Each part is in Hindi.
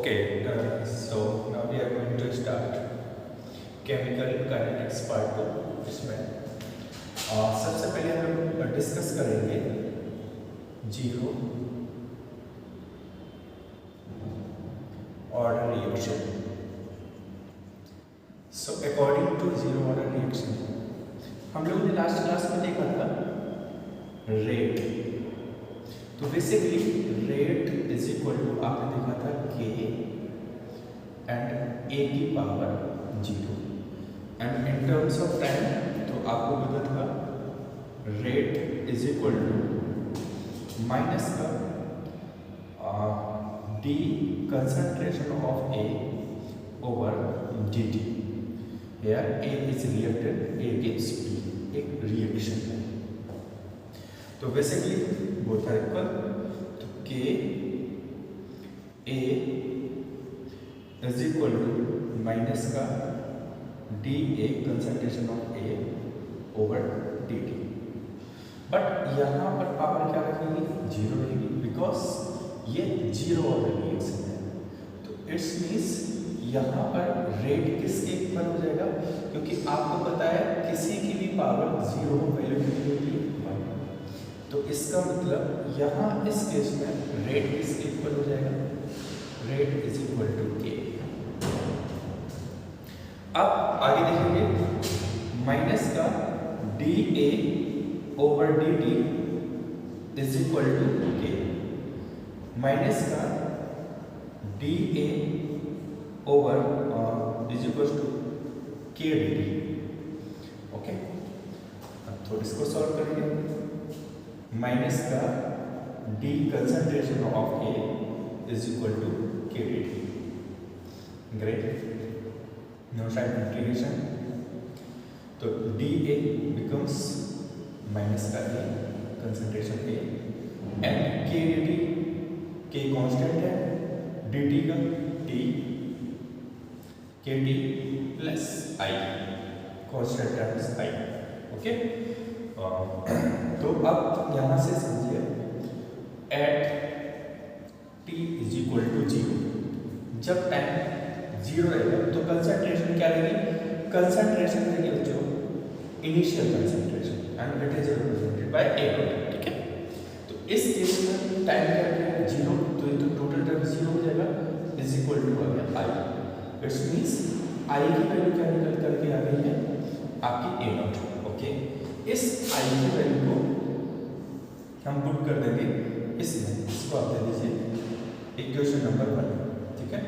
Okay, so now we are going to start chemical kinetics part 2 इसमें सबसे पहले हम लोग डिस्कस करेंगे zero order reaction. So according to zero order reaction हम लोगों ने लास्ट क्लास में देखा था रेट. तो basically rate is equal to आपने देखा था के एंड ए की power zero and in terms of time तो आपको पता था rate is equal to minus का D concentration of A over D T. Here A is reacted, A gives B, एक रिएक्शन है. तो बेसिकली बोथ आर इक्वल. तो K A is equal to minus का D A concentration of A over D T. But यहाँ पर पावर क्या रखेगी? जीरो रहेगी, बिकॉज ये जीरो ऑर्डर रिएक्शन है. तो इट्स मीन्स यहाँ पर रेट किसके इक्वल हो जाएगा? क्योंकि आपको पता है किसी की भी पावर जीरो वैल्यू कितनी होती है? तो इसका मतलब यहाँ इस केस में रेट किसके इक्वल हो जाएगा? रेट इज इक्वल टू के. अब आगे देखेंगे माइनस का D A over D T is equal to K. Minus का D A over is equal to K D T. Okay, अब थोड़ा इसको सॉल्व करेंगे. माइनस का D concentration of A is equal to K D T. Great. No side integration. तो डी ए बिकम्स माइनस का A concentration A and K D T. K constant है, डी टी का T, K T plus I, constant terms I. Okay, तो अब यहाँ से समझिए at T is equal to zero. जब टाइम जीरो रहेगा तो कंसंट्रेशन क्या रहेगी? कंसंट्रेशन रहेगी बच्चों initial concentration and it is represented by A dot. ठीक है, तो इस केस में टाइम क्या रहेगा? जीरो. तो ये तो टोटल टाइम जीरो हो जाएगा इज इक्वल टू आ गया आई. इट्स मींस आई की वैल्यू क्या निकल करके आ गई है? आपकी ए डॉट. ओके, इस आई की वैल्यू को हम पुट कर देंगे इसमें. इसको आप दे दीजिए इक्वेशन नंबर 1. ठीक है,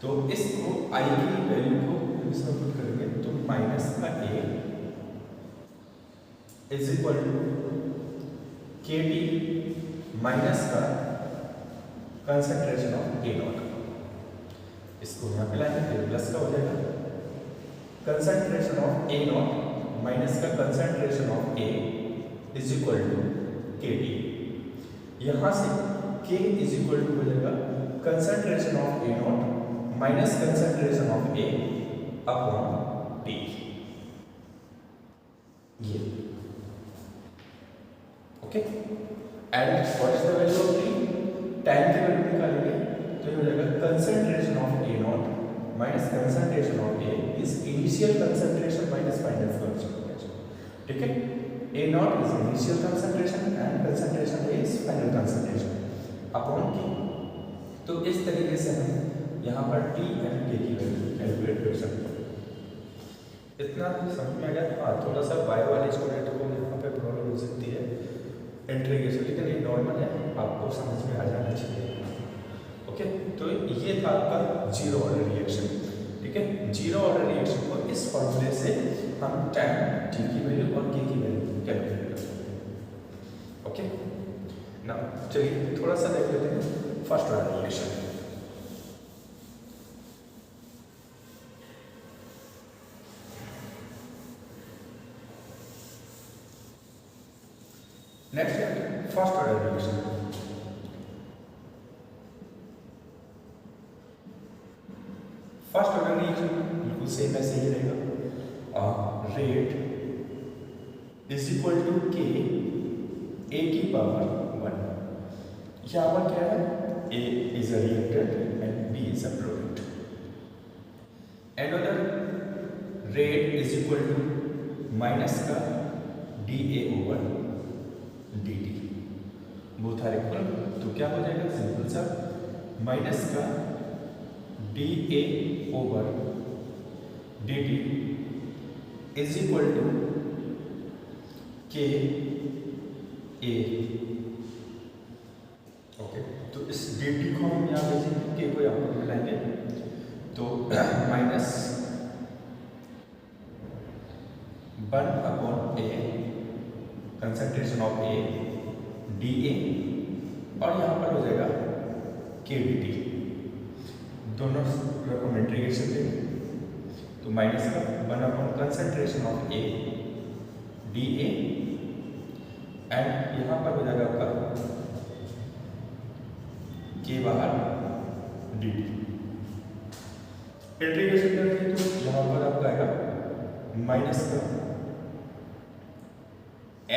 तो इसको आई की वैल्यू को इसमें पुट करेंगे तो माइनस का A is equal to K T minus का कंसंट्रेशन ऑफ ए डॉट. इसको यहाँ पे लाएंगे तो प्लस का हो जाएगा. Concentration of A dot minus का concentration of A is equal to K T. यहाँ से के इज इक्वल टू हो जाएगा concentration of A naught minus concentration of A upon T. ये okay, and what is the value of T? Time की वैल्यू निकालेंगे तो ये हो जाएगा concentration of A naught minus concentration of A is initial concentration minus final concentration. ठीक है, A naught is initial concentration and concentration A is final concentration upon T. तो इस तरीके से हम यहाँ पर टी एंड के की वैल्यू कैलकुलेट कर सकते हैं. इतना समझ में आ गया? हाँ, थोड़ा सा बायो वाले स्टूडेंट को यहाँ पे प्रॉब्लम हो सकती है इंटीग्रेशन, लेकिन ये नॉर्मल है, आपको समझ में आ जाना चाहिए. ओके, तो ये था आपका जीरो ऑर्डर रिएक्शन. ठीक है, जीरो ऑर्डर रिएक्शन को इस फॉर्मूले से हम टाइम टी की वैल्यू और के की वैल्यू कैलकुलेट कर सकते हैं. ओके, ना चलिए थोड़ा सा देख लेते हैं फर्स्ट ऑर्डर रिएक्शन. नेक्स्ट है first order reaction. First order reaction बिल्कुल सेम ऐसे ही रहेगा. Rate is equal to K ए की पावर 1. यहाँ पर क्या है? A is a reactant and B is a product. Another rate is equal to minus का dA over dt, both are equal. तो क्या हो जाएगा, सिंपल सा माइनस का dA over dt is equal to K A. Okay, तो इस dt को हम यहाँ भेजेंगे, के को यहाँ पर मिलाएंगे, तो minus 1/A concentration of A dA और यहाँ पर हो जाएगा के dt, दोनों को इंटीग्रेशन देंगे तो माइनस का 1 concentration of A dA and यहाँ पर हो जाएगा आपका के बाहर dt। इंटीग्रेशन करेंगे तो यहाँ पर आपका आएगा माइनस का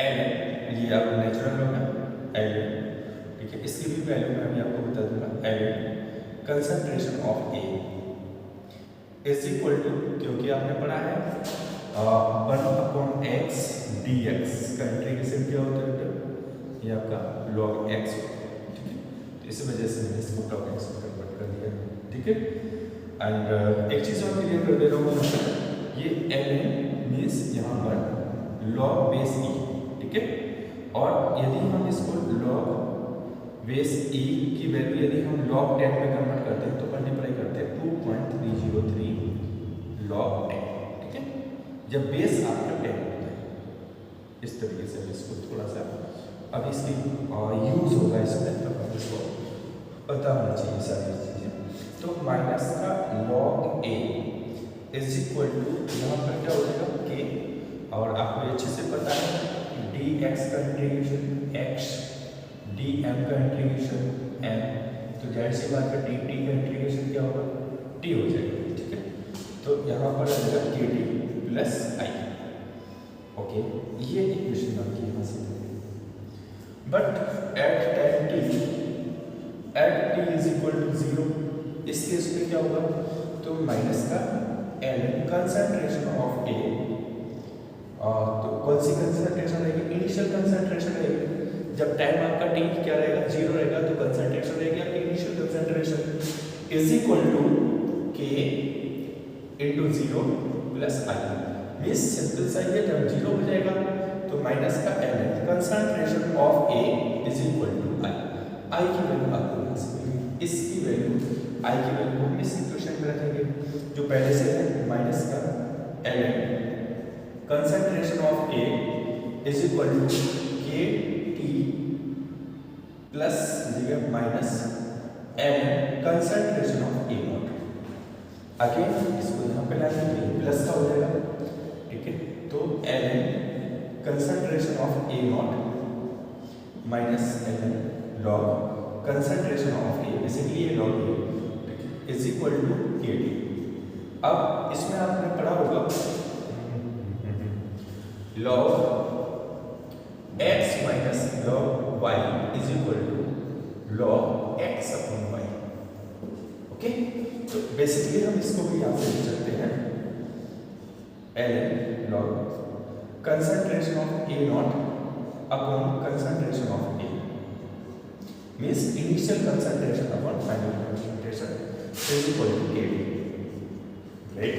एल, ये आप नेचुरल होगा एल, ठीक है, इसकी भी वैल्यू मैं अभी आपको बता दूंगा। L concentration of A is equal to, क्योंकि आपने पढ़ा है 1/x dx का इंटीग्रेशन क्या होता है, ये आपका log x, ठीक है, तो इस वजह से मैंने इसको log x में कन्वर्ट कर दिया, ठीक है। एंड एक चीज़ और क्लियर कर दे रहा हूँ, ये ln मीन्स यहाँ पर log बेस e, ठीक है, और यदि हम इसको log बेस e की वैल्यू यदि हम log 10 में कन्वर्ट करते हैं तो मल्टीप्लाई करते हैं 2.303 log 10, ठीक है, जब बेस आपका 10 होता है। इस तरीके से इसको थोड़ा सा अब इसकी यूज होगा इसमें, तो हम इसको पता होना चाहिए सारी चीज़ें। तो माइनस का log a is equal to, यहाँ पर क्या हो जाएगा के, और आपको अच्छे से पता है dx का इंटीग्रेशन x, dm का इंटीग्रेशन m, तो जाहिर सी बात है dt का इंटीग्रेशन क्या होगा, t हो जाएगा, ठीक है। तो यहाँ पर आ जाएगा kd प्लस i। ओके, ये इक्वेशन आपकी यहाँ से, but at time t is equal to 0, इस केस में क्या होगा, तो माइनस का ln कंसंट्रेशन ऑफ A, तो कौन सी कंसंट्रेशन रहेगी, इनिशियल कंसंट्रेशन रहेगी। जब टाइम आपका t क्या रहेगा, 0 रहेगा, तो कंसंट्रेशन रहेगी आपकी initial concentration is equal to k into 0 plus i, means simple सा ये जब 0 हो जाएगा तो माइनस का ln concentration of A is equal to i की वैल्यू आपको यहाँ से मिलेगी, इसकी वैल्यू i की वैल्यू हम इस इक्वेशन में रखेंगे जो पहले से है, माइनस का ln concentration of A is equal to K T plus minus ln concentration of A naught. आगे इसको यहाँ पे लाएंगे तो ये प्लस का हो जाएगा, ठीक है, तो ln concentration of A naught minus ln log concentration of A, basically ये log A is equal to K T. अब इसमें आपने पढ़ा होगा log x minus log y is equal to log x upon y। Okay, तो बेसिकली हम इसको भी यहाँ से लिख सकते हैं ln log concentration of A naught upon concentration of A, means initial concentration upon final concentration is equal to kd, right.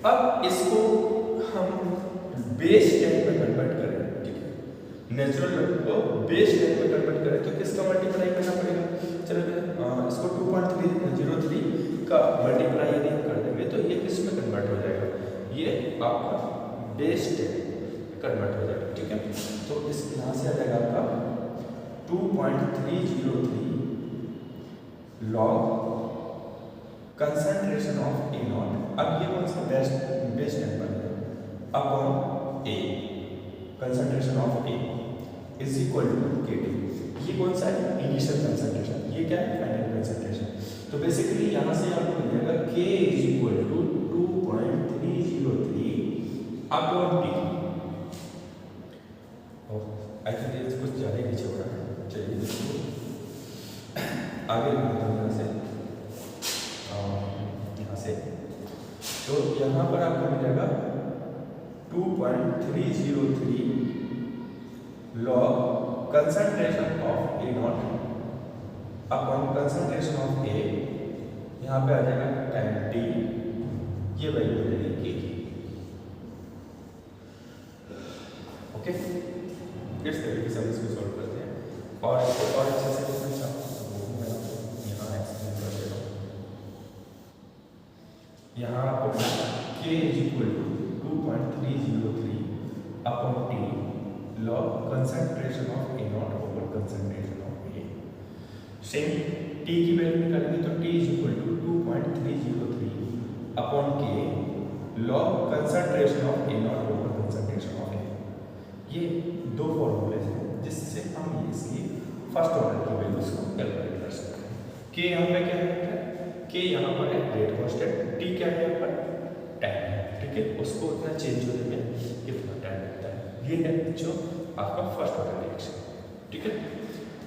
अब इसको हम बेस 10 में कन्वर्ट करें, ठीक है, नेचुरल को बेस 10 में कन्वर्ट करें तो किसका मल्टीप्लाई करना पड़ेगा, चलो इसको 2.303 का मल्टीप्लाई यदि हम कर देंगे तो ये किस में कन्वर्ट हो जाएगा, ये आपका बेस 10 कन्वर्ट हो जाएगा, ठीक है। तो इस यहाँ से आ जाएगा आपका 2.303 log concentration of A naught. अब ये कौन सा बेस नंबर है, upon A concentration of A is equal to kd, ये कौन सा है, इनिशियल कंसंट्रेशन, ये क्या है, फाइनल कंसंट्रेशन। तो बेसिकली यहाँ से आपको मिल जाएगा k is equal to 2.303 upon t। I think ये कुछ ज़्यादा नीचे हो रहा है, चलिए आगे लिखता हूँ यहाँ से, तो यहाँ पर आपको मिलेगा 2.303 log concentration of A naught upon concentration of A, यहाँ पे आ जाएगा टाइम t, ये वैल्यू हो जाएगी K की। ओके, इस तरीके से हम इसको सॉल्व करते हैं। और इसको और अच्छे से देखना चाहता हूँ तो वो भी मैं आपको यहाँ एक्सप्लेन कर देता हूँ। यहाँ आपको K is equal to 2.303 upon T log concentration of A naught over concentration of A। Same T की वैल्यू निकालेंगे तो T is equal to 2.303 upon K log concentration of A naught over concentration of A। ये दो फॉर्मूले हैं जिससे हम इसकी फर्स्ट ऑर्डर की वैल्यूज को कैलकुलेट कर सकते हैं। K यहाँ पे क्या है? K यहाँ पर है रेट कांस्टेंट, T क्या है यहाँ पर? टाइम है। ठीक है, उसको उतना चेंज होने में कितना टाइम लगता है, ये है जो आपका फर्स्ट ऑर्डर रिएक्शन। ठीक है,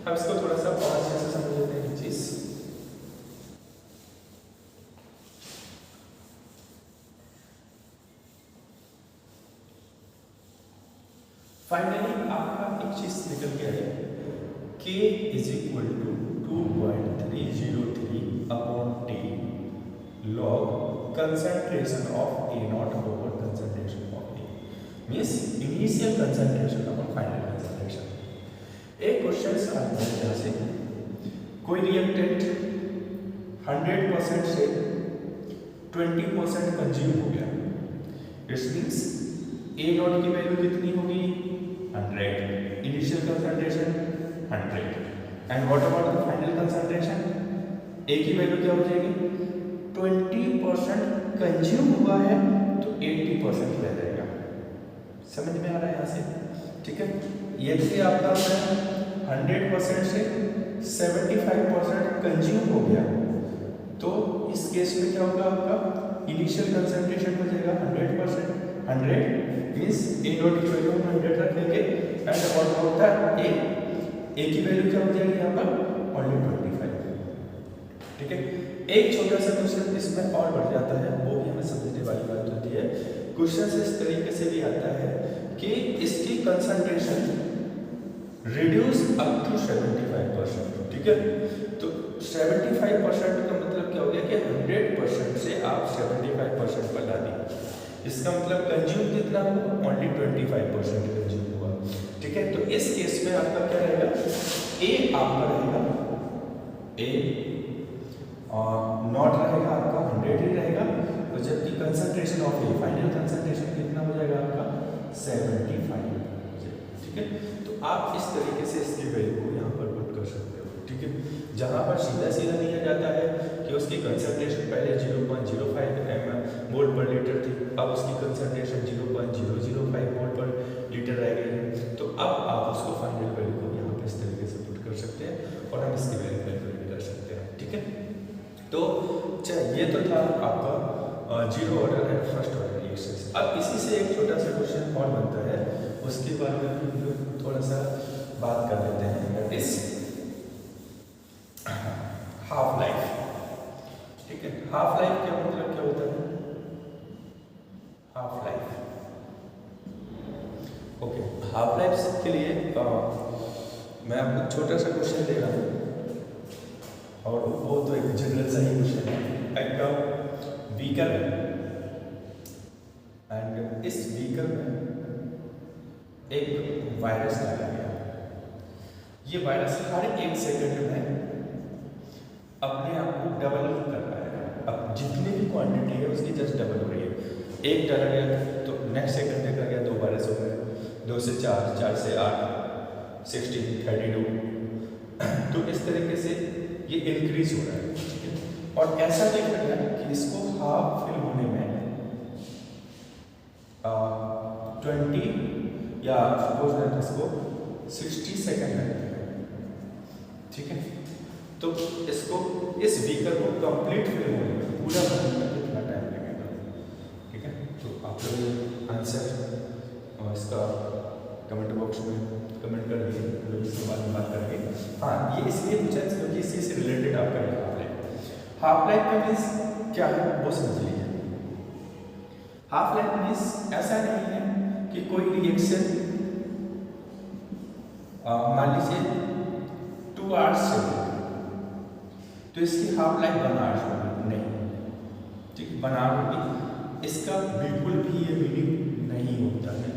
अब इसको थोड़ा सा और अच्छे से समझ लेते हैं चीज। फाइनली आपका एक चीज निकल गया है, K is equal to 2.303 upon T log concentration of A naught over concentration of A, means initial concentration upon final concentration। एक क्वेश्चन आता है जहाँ से कोई रिएक्टेंट 100% से 20% कंज्यूम हो गया, इट मीन्स A नॉट की वैल्यू कितनी होगी? 100, initial concentration 100, and what about the final concentration? A की वैल्यू क्या हो जाएगी? 20% कंज्यूम हुआ है तो 80% रह जाएगा। समझ में आ रहा है यहाँ से? ठीक है, यदि आपका 100% से 75% कंज्यूम हो गया तो इस केस में क्या होगा? आपका इनिशियल कंसंट्रेशन हो जाएगा 100%, 100 मीन्स A नॉट की वैल्यू 100 रखेंगे, एंड और होता है A की वैल्यू क्या हो जाएगी यहाँ पर? ओनली 25। ठीक है, एक छोटा सा क्वेश्चन इसमें और बढ़ जाता है, वो भी हमें समझने वाली बात होती है। क्वेश्चन इस तरीके से भी आता है कि इसकी कंसंट्रेशन रिड्यूस अप टू 75%। ठीक है, तो 75% का मतलब क्या हो गया कि 100% से आप 75% पर ला दी, इसका मतलब कंज्यूम कितना हुआ? ओनली 25% कंज्यूम हुआ। ठीक है, तो इस केस में आपका क्या रहेगा? A आपका रहेगा A और नॉट रहेगा आपका 100 ही रहेगा, तो जबकि concentration of A final concentration कितना हो जाएगा आपका? 75। ठीक है, तो आप इस तरीके से इसकी वैल्यू को यहाँ पर पुट कर सकते हो। ठीक है, जहाँ पर सीधा सीधा दिया जाता है कि उसकी कंसंट्रेशन पहले 0.05 मोल पर लीटर थी, अब उसकी कंसंट्रेशन 0.005 मोल पर लीटर रह गई है, तो अब आप उसको फाइनल वैल्यू को यहाँ पर इस तरीके से पुट कर सकते हैं और हम इसकी वैल्यू कैलकुलेट कर सकते हैं। ठीक है, तो ये तो था आपका zero order and first order reactions. अब इसी से एक छोटा सा क्वेश्चन और बनता है, उसके बारे में भी थोड़ा सा बात कर लेते हैं, दैट इज हाफ लाइफ। ठीक है, हाफ लाइफ क्या मतलब क्या होता है? Half life, okay, half life के लिए मैं आपको छोटा सा क्वेश्चन दे रहा हूँ, और वो तो एक जनरल सा ही क्वेश्चन है। एक बीकर है, एंड इस बीकर में एक वायरस डाला गया। ये वायरस हर 1 सेकंड में अपने आप को डबल कर रहा है। अब जितनी भी क्वांटिटी है उसकी जस्ट डबल हो रही है। एक डाला गया तो नेक्स्ट सेकंड देखा गया 2 वायरस हो गए, 2 से 4, 4 से 8, 16, 32, तो इस तरीके से ये इंक्रीज हो रहा है। ठीक है, और ऐसा देखा गया कि इसको हाफ फिल होने में 20 या सपोज दैट इसको 60 सेकंड लगते हैं। ठीक है, तो इसको इस बीकर को कंप्लीट फिल होने में पूरा भरने में कितना टाइम लगेगा? ठीक है, तो आप लोग आंसर इसका कमेंट बॉक्स में कमेंट कमेंट कर दिए, मतलब इसके बारे में बात करेंगे। हाँ, ये इसलिए पूछा क्योंकि इससे रिलेटेड आपका हाफ लाइफ का मीन्स क्या है वो समझ लीजिए। हाफ लाइफ मीन्स ऐसा नहीं है कि कोई रिएक्शन मान लीजिए 2 आवर्स चले तो इसकी हाफ लाइफ 1 आवर्स होगी, नहीं, ठीक है, 1 आवर होगी, इसका बिल्कुल भी ये मीनिंग नहीं होता है।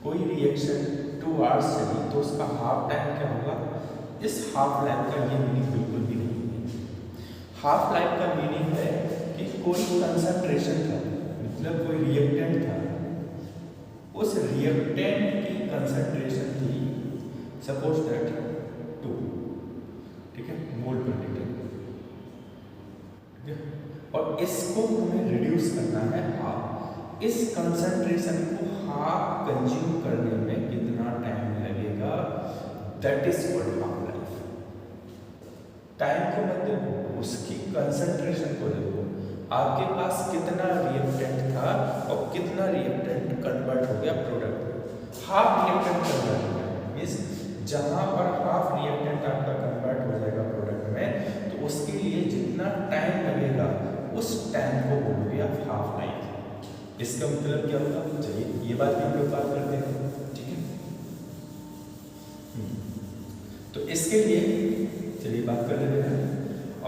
कोई रिएक्शन 2 आवर्स चली तो उसका हाफ टाइम क्या होगा, इस हाफ लाइफ का ये मीनिंग बिल्कुल भी नहीं है। हाफ लाइफ का मीनिंग है कि कोई कंसंट्रेशन था, मतलब कोई रिएक्टेंट था, उस रिएक्टेंट की कंसंट्रेशन थी सपोज दैट 2, ठीक है, मोल पर लीटर, ठीक है, और इसको हमें रिड्यूस करना है हाफ। इस कंसंट्रेशन को हाफ कंज्यूम करने में कितना टाइम लगेगा, that is called half life. Time को मत देखो, उसकी कंसंट्रेशन को देखो, आपके पास कितना रिएक्टेंट था और कितना रिएक्टेंट कन्वर्ट हो गया प्रोडक्ट में। हाफ रिएक्टेंट कन्वर्ट हो गया मीन्स जहां पर हाफ रिएक्टेंट आपका कन्वर्ट हो जाएगा प्रोडक्ट में, तो उसके लिए जितना टाइम लगेगा उस टाइम को बोलोगे आप हाफ लाइफ। इसका मतलब क्या होगा, चलिए ये बात भी हम लोग बात करते हैं, ठीक है। तो इसके लिए चलिए बात कर लेते हैं।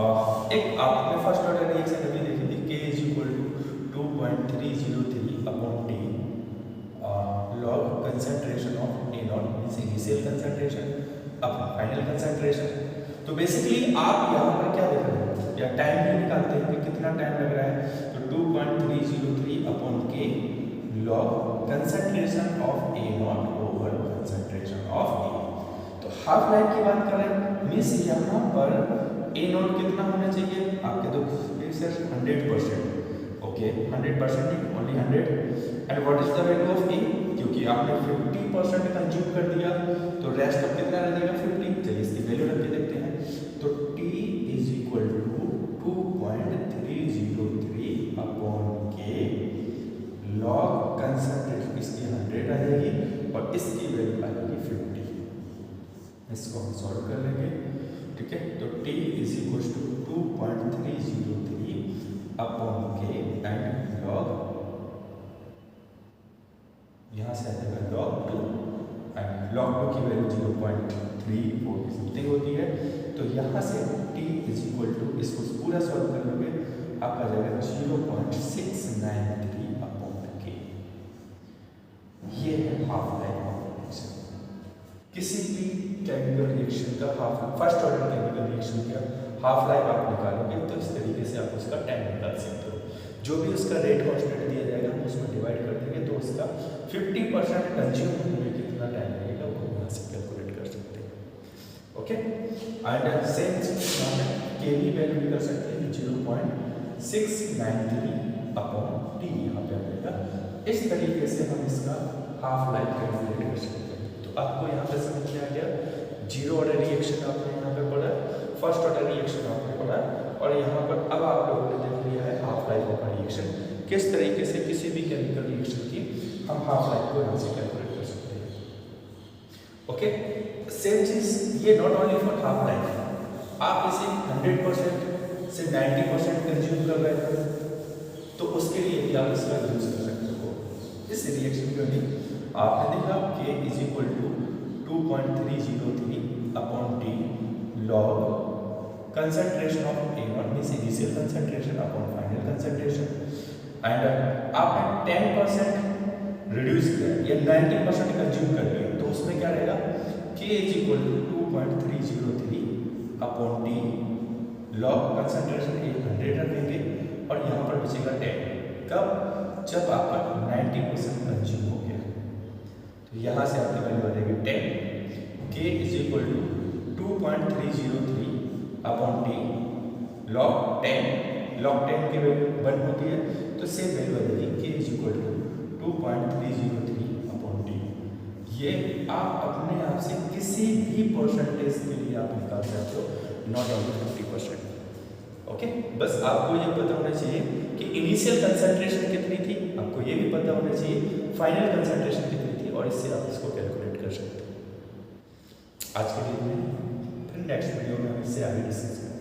और एक आपने फर्स्ट ऑर्डर रिएक्शन अभी देखी थी, K is equal to 2.303 upon T log concentration of A naught means initial concentration upon final concentration. तो बेसिकली आप यहाँ पर क्या देख रहे हैं, या टाइम भी निकालते हैं कि कितना टाइम लग रहा है, तो 2.303 upon K log concentration of A naught over concentration of A। तो हाफ लाइफ की बात करें मीन्स यहाँ पर A नॉट कितना होना चाहिए, आपके तो सर 100%, ओके 100% नहीं, only 100। And what is the value of A, क्योंकि आपने 50% कंज्यूम कर दिया तो रेस्ट अब कितना रह जाएगा 50। चलिए इसकी वैल्यू रख के देखते हैं। तो T is equal to 2.303 upon K log concentration, इसकी 100 आ जाएगी और इसकी वैल्यू आ जाएगी 50। इसको हम सॉल्व कर लेंगे, ठीक है। तो T is equal to 2.303 upon K and log, यहाँ से आ जाएगा लॉग 2 एंड लॉग 2 की वैल्यू 0.34 समथिंग होती है। तो यहाँ से T इज इक्वल टू, इसको पूरा सॉल्व कर लोगे आपका जाएगा 0.693 अपॉन K। ये है हाफ लाइफ ऑफ रिएक्शन। किसी भी केमिकल रिएक्शन का half, first order chemical reaction का हाफ लाइफ आप निकालोगे तो इस तरीके से आप उसका टाइम निकाल सकते हो। जो भी उसका रेट कांस्टेंट दिया जाएगा हम उसमें डिवाइड कर देंगे तो उसका 50% कंज्यूम होने में कितना टाइम लगेगा वो यहाँ से कैलकुलेट कर सकते हैं, ओके। एंड सेम के भी वैल्यू निकल सकते हैं 0.693 अपॉन T यहाँ पे आएगा। इस तरीके से हम इसका हाफ लाइफ कैलकुलेट कर सकते हैं। तो आपको यहाँ पे समझ में आ गया, जीरो ऑर्डर रिएक्शन आपने यहाँ पे पढ़ा, फर्स्ट ऑर्डर रिएक्शन आपने पढ़ा, और यहाँ पर अब आप लोगों ने देख लिया है हाफ लाइफ ऑफ रिएक्शन, किस तरीके से किसी भी केमिकल रिएक्शन की हम हाफ लाइफ को यहाँ से कैलकुलेट कर सकते हैं, ओके। सेम चीज ये not only for half life, आप इसे 100% से 90% कंज्यूम कर रहे हैं तो उसके लिए भी आप इसका यूज कर सकते हो। इस रिएक्शन में भी आपने देखा K is equal to 2.303 upon T log concentration of A naught means initial concentration upon final concentration. And आपने 10% रिड्यूस किया या 90% कंज्यूम कर लिया तो उसमें क्या रहेगा, K is equal to 2.303 upon T log concentration 100 रखेंगे और यहाँ पर बचेगा 10। कब, जब आपका 90% कंज्यूम हो गया तो यहाँ से आपकी वैल्यू आ जाएगी 10। K is equal to 2.303 upon T log 10 की वैल्यू 1 होती है तो सेम वैल्यू आ जाएगी K is equal to 2.303 upon T। ये आप अपने आप से किसी भी परसेंटेज के लिए आप निकाल सकते हो, नॉट ओनली 50%, ओके। बस आपको ये पता होना चाहिए कि इनिशियल कंसंट्रेशन कितनी थी, आपको ये भी पता होना चाहिए फाइनल कंसंट्रेशन कितनी थी, और इससे आप इसको कैलकुलेट कर सकते हो। आज के लिए फिर नेक्स्ट वीडियो में हम इससे आगे डिस्कस करेंगे।